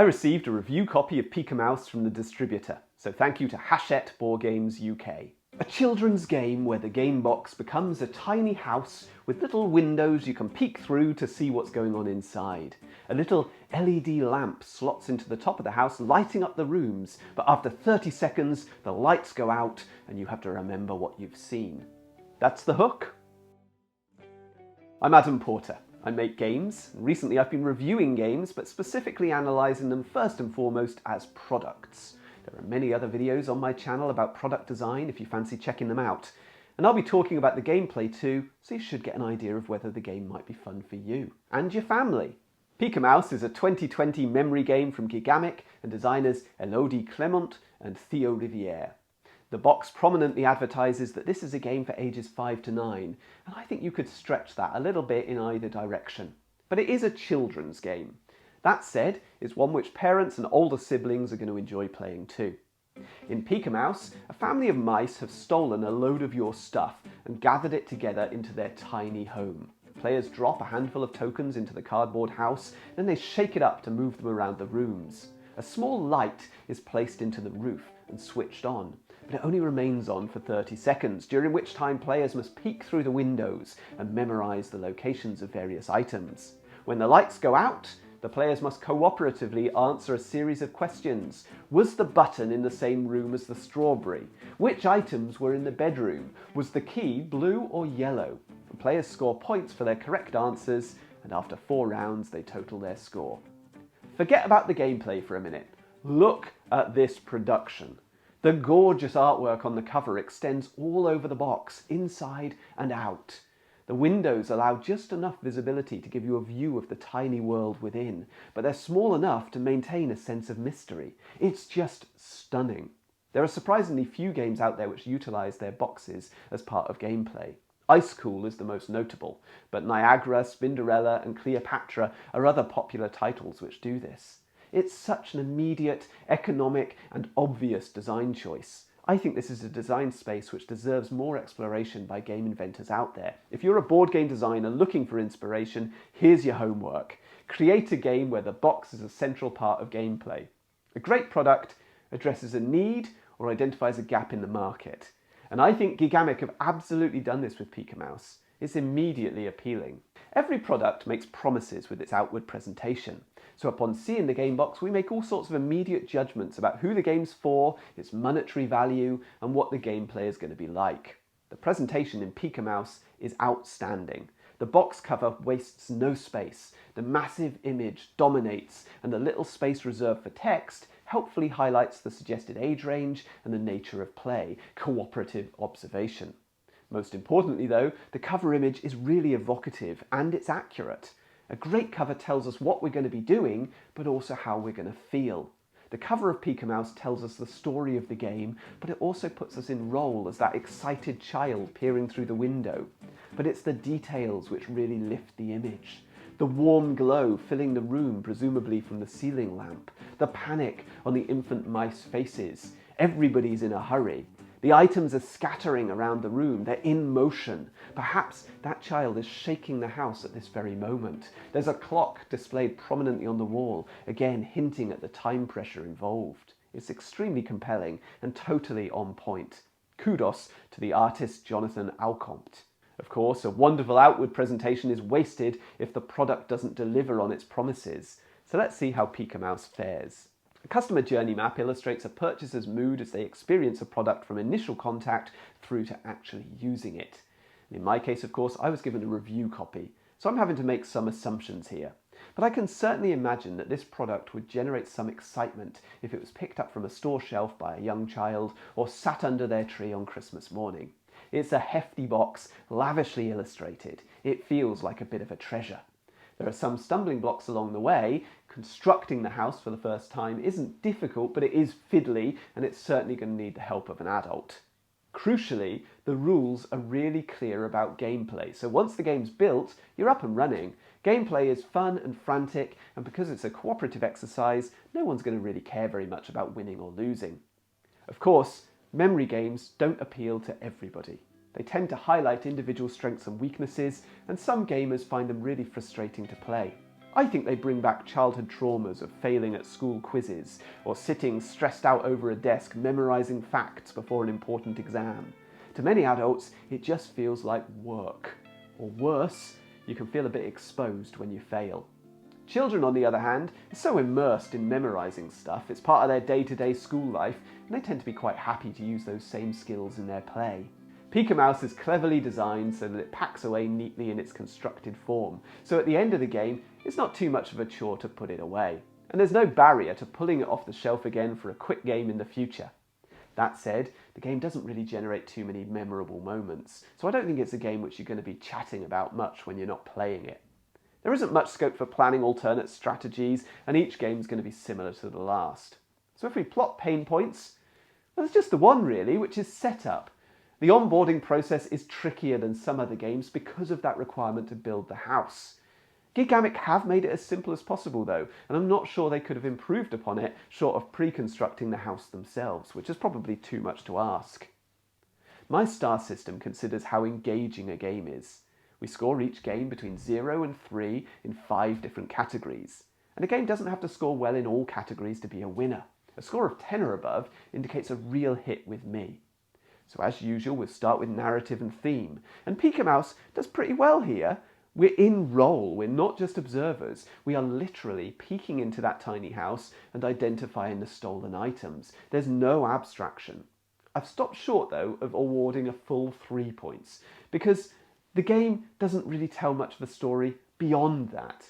I received a review copy of Pika Mouse from the distributor, so thank you to Hachette Boardgames UK. A children's game where the game box becomes a tiny house with little windows you can peek through to see what's going on inside. A little LED lamp slots into the top of the house, lighting up the rooms, but after 30 seconds the lights go out and you have to remember what you've seen. That's the hook. I'm Adam Porter. I make games. Recently I've been reviewing games, but specifically analysing them first and foremost as products. There are many other videos on my channel about product design if you fancy checking them out. And I'll be talking about the gameplay too, so you should get an idea of whether the game might be fun for you and your family. Pika Mouse is a 2020 memory game from Gigamic and designers Elodie, Clément and Théo Rivière. The box prominently advertises that this is a game for ages 5 to 9, and I think you could stretch that a little bit in either direction. But it is a children's game. That said, it's one which parents and older siblings are going to enjoy playing too. In Pika Mouse, a family of mice have stolen a load of your stuff and gathered it together into their tiny home. Players drop a handful of tokens into the cardboard house, then they shake it up to move them around the rooms. A small light is placed into the roof and switched on, but it only remains on for 30 seconds, during which time players must peek through the windows and memorise the locations of various items. When the lights go out, the players must cooperatively answer a series of questions. Was the button in the same room as the strawberry? Which items were in the bedroom? Was the key blue or yellow? The players score points for their correct answers, and after 4 rounds they total their score. Forget about the gameplay for a minute. Look at this production. The gorgeous artwork on the cover extends all over the box, inside and out. The windows allow just enough visibility to give you a view of the tiny world within, but they're small enough to maintain a sense of mystery. It's just stunning. There are surprisingly few games out there which utilise their boxes as part of gameplay. Ice Cool is the most notable, but Niagara, Spinderella and Cleopatra are other popular titles which do this. It's such an immediate, economic and obvious design choice. I think this is a design space which deserves more exploration by game inventors out there. If you're a board game designer looking for inspiration, here's your homework. Create a game where the box is a central part of gameplay. A great product addresses a need or identifies a gap in the market. And I think Gigamic have absolutely done this with Pika Mouse. It's immediately appealing. Every product makes promises with its outward presentation. So upon seeing the game box, we make all sorts of immediate judgments about who the game's for, its monetary value, and what the gameplay is going to be like. The presentation in Pika Mouse is outstanding. The box cover wastes no space. The massive image dominates, and the little space reserved for text helpfully highlights the suggested age range and the nature of play, cooperative observation. Most importantly though, the cover image is really evocative and it's accurate. A great cover tells us what we're going to be doing, but also how we're going to feel. The cover of Pika Mouse tells us the story of the game, but it also puts us in role as that excited child peering through the window. But it's the details which really lift the image. The warm glow filling the room, presumably from the ceiling lamp. The panic on the infant mice faces. Everybody's in a hurry. The items are scattering around the room, they're in motion. Perhaps that child is shaking the house at this very moment. There's a clock displayed prominently on the wall, again hinting at the time pressure involved. It's extremely compelling and totally on point. Kudos to the artist Jonathan Alcompt. Of course, a wonderful outward presentation is wasted if the product doesn't deliver on its promises. So let's see how Pika Mouse fares. A customer journey map illustrates a purchaser's mood as they experience a product from initial contact through to actually using it. And in my case, of course, I was given a review copy, so I'm having to make some assumptions here. But I can certainly imagine that this product would generate some excitement if it was picked up from a store shelf by a young child or sat under their tree on Christmas morning. It's a hefty box, lavishly illustrated. It feels like a bit of a treasure. There are some stumbling blocks along the way. Constructing the house for the first time isn't difficult, but it is fiddly, and it's certainly going to need the help of an adult. Crucially, the rules are really clear about gameplay, so once the game's built, you're up and running. Gameplay is fun and frantic, and because it's a cooperative exercise, no one's going to really care very much about winning or losing. Of course, memory games don't appeal to everybody. They tend to highlight individual strengths and weaknesses, and some gamers find them really frustrating to play. I think they bring back childhood traumas of failing at school quizzes, or sitting stressed out over a desk memorising facts before an important exam. To many adults, it just feels like work. Or worse, you can feel a bit exposed when you fail. Children, on the other hand, are so immersed in memorising stuff, it's part of their day-to-day school life, and they tend to be quite happy to use those same skills in their play. Pika-Mouse is cleverly designed so that it packs away neatly in its constructed form, so at the end of the game, it's not too much of a chore to put it away. And there's no barrier to pulling it off the shelf again for a quick game in the future. That said, the game doesn't really generate too many memorable moments, so I don't think it's a game which you're going to be chatting about much when you're not playing it. There isn't much scope for planning alternate strategies, and each game is going to be similar to the last. So if we plot pain points, well, there's just the one really, which is setup. The onboarding process is trickier than some other games because of that requirement to build the house. Gigamic have made it as simple as possible though, and I'm not sure they could have improved upon it short of pre-constructing the house themselves, which is probably too much to ask. My star system considers how engaging a game is. We score each game between 0 and 3 in 5 different categories. And a game doesn't have to score well in all categories to be a winner. A score of 10 or above indicates a real hit with me. So as usual, we'll start with narrative and theme. And Pika-Mouse does pretty well here. We're in role, we're not just observers. We are literally peeking into that tiny house and identifying the stolen items. There's no abstraction. I've stopped short though of awarding a full 3 points because the game doesn't really tell much of a story beyond that.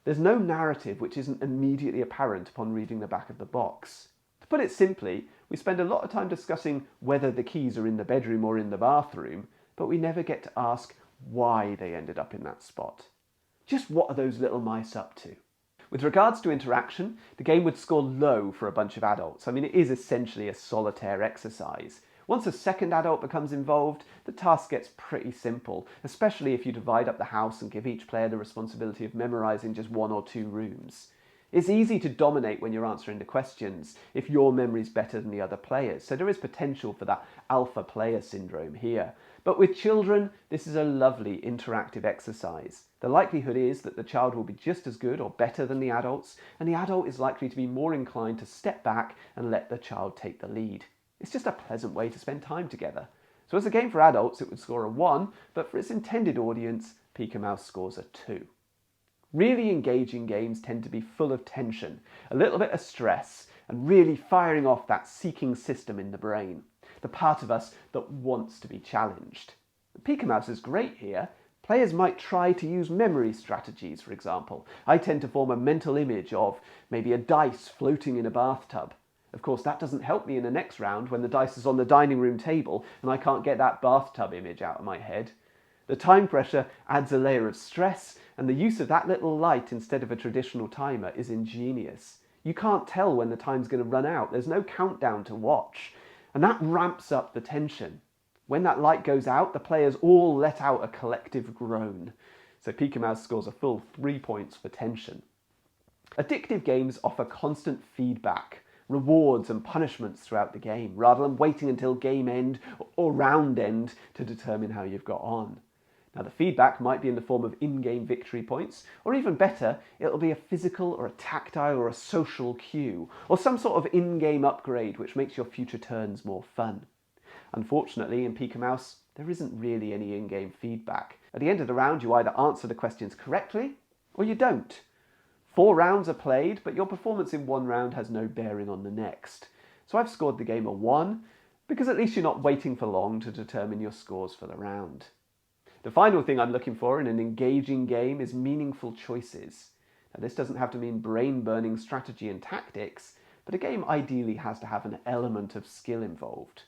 There's no narrative which isn't immediately apparent upon reading the back of the box. To put it simply, we spend a lot of time discussing whether the keys are in the bedroom or in the bathroom, but we never get to ask why they ended up in that spot. Just what are those little mice up to? With regards to interaction, the game would score low for a bunch of adults. I mean, it is essentially a solitaire exercise. Once a second adult becomes involved, the task gets pretty simple, especially if you divide up the house and give each player the responsibility of memorising just 1 or 2 rooms. It's easy to dominate when you're answering the questions if your memory's better than the other players, so there is potential for that alpha player syndrome here. But with children, this is a lovely interactive exercise. The likelihood is that the child will be just as good or better than the adults, and the adult is likely to be more inclined to step back and let the child take the lead. It's just a pleasant way to spend time together. So as a game for adults, it would score a 1, but for its intended audience, Pika-Mouse scores a 2. Really engaging games tend to be full of tension, a little bit of stress, and really firing off that seeking system in the brain, the part of us that wants to be challenged. Pika-Mouse is great here. Players might try to use memory strategies, for example. I tend to form a mental image of maybe a dice floating in a bathtub. Of course, that doesn't help me in the next round when the dice is on the dining room table and I can't get that bathtub image out of my head. The time pressure adds a layer of stress, and the use of that little light instead of a traditional timer is ingenious. You can't tell when the time's going to run out. There's no countdown to watch, and that ramps up the tension. When that light goes out, the players all let out a collective groan. So Pika-Mouse scores a full 3 points for tension. Addictive games offer constant feedback, rewards and punishments throughout the game, rather than waiting until game end or round end to determine how you've got on. Now the feedback might be in the form of in-game victory points, or even better, it'll be a physical or a tactile or a social cue, or some sort of in-game upgrade which makes your future turns more fun. Unfortunately, in Pika-Mouse, there isn't really any in-game feedback. At the end of the round, you either answer the questions correctly, or you don't. 4 rounds are played, but your performance in one round has no bearing on the next. So I've scored the game a 1, because at least you're not waiting for long to determine your scores for the round. The final thing I'm looking for in an engaging game is meaningful choices. Now this doesn't have to mean brain-burning strategy and tactics, but a game ideally has to have an element of skill involved.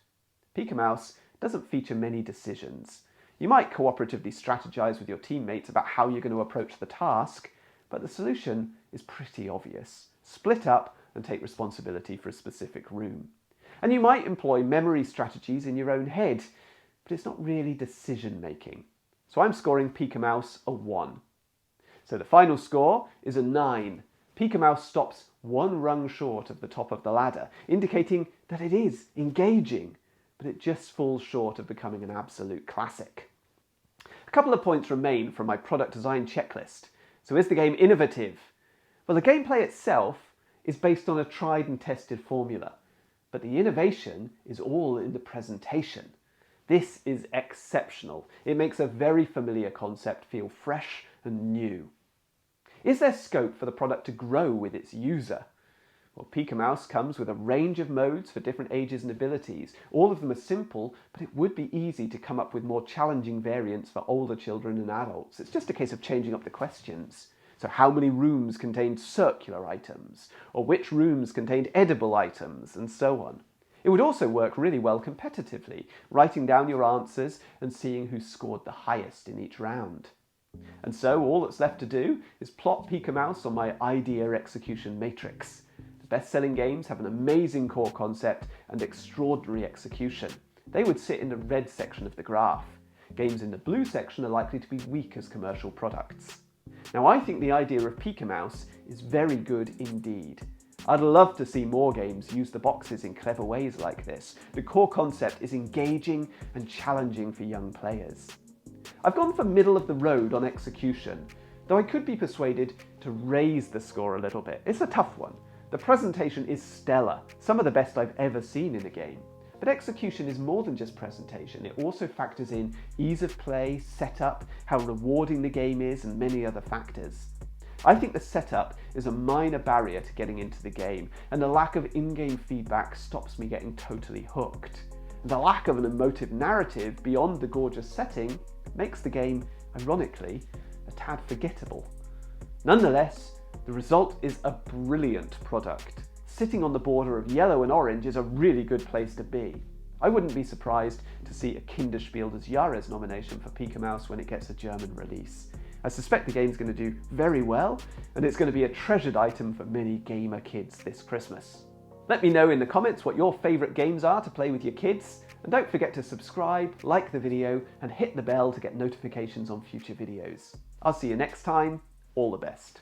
Pika-Mouse doesn't feature many decisions. You might cooperatively strategize with your teammates about how you're going to approach the task, but the solution is pretty obvious. Split up and take responsibility for a specific room. And you might employ memory strategies in your own head, but it's not really decision making. So I'm scoring Pika-Mouse a 1. So the final score is a 9. Pika-Mouse stops 1 rung short of the top of the ladder, indicating that it is engaging, but it just falls short of becoming an absolute classic. A couple of points remain from my product design checklist. So is the game innovative? Well, the gameplay itself is based on a tried and tested formula, but the innovation is all in the presentation. This is exceptional. It makes a very familiar concept feel fresh and new. Is there scope for the product to grow with its user? Well, Pika Mouse comes with a range of modes for different ages and abilities. All of them are simple, but it would be easy to come up with more challenging variants for older children and adults. It's just a case of changing up the questions. So how many rooms contained circular items? Or which rooms contained edible items? And so on. It would also work really well competitively, writing down your answers and seeing who scored the highest in each round. And so all that's left to do is plot Pika Mouse on my idea execution matrix. The best-selling games have an amazing core concept and extraordinary execution. They would sit in the red section of the graph. Games in the blue section are likely to be weak as commercial products. Now, I think the idea of Pika Mouse is very good indeed. I'd love to see more games use the boxes in clever ways like this. The core concept is engaging and challenging for young players. I've gone for middle of the road on execution, though I could be persuaded to raise the score a little bit. It's a tough one. The presentation is stellar, some of the best I've ever seen in a game. But execution is more than just presentation. It also factors in ease of play, setup, how rewarding the game is, and many other factors. I think the setup is a minor barrier to getting into the game, and the lack of in-game feedback stops me getting totally hooked. The lack of an emotive narrative beyond the gorgeous setting makes the game, ironically, a tad forgettable. Nonetheless, the result is a brilliant product. Sitting on the border of yellow and orange is a really good place to be. I wouldn't be surprised to see a Kinderspiel des Jahres nomination for Pika Mouse when it gets a German release. I suspect the game's going to do very well, and it's going to be a treasured item for many gamer kids this Christmas. Let me know in the comments what your favourite games are to play with your kids, and don't forget to subscribe, like the video, and hit the bell to get notifications on future videos. I'll see you next time. All the best.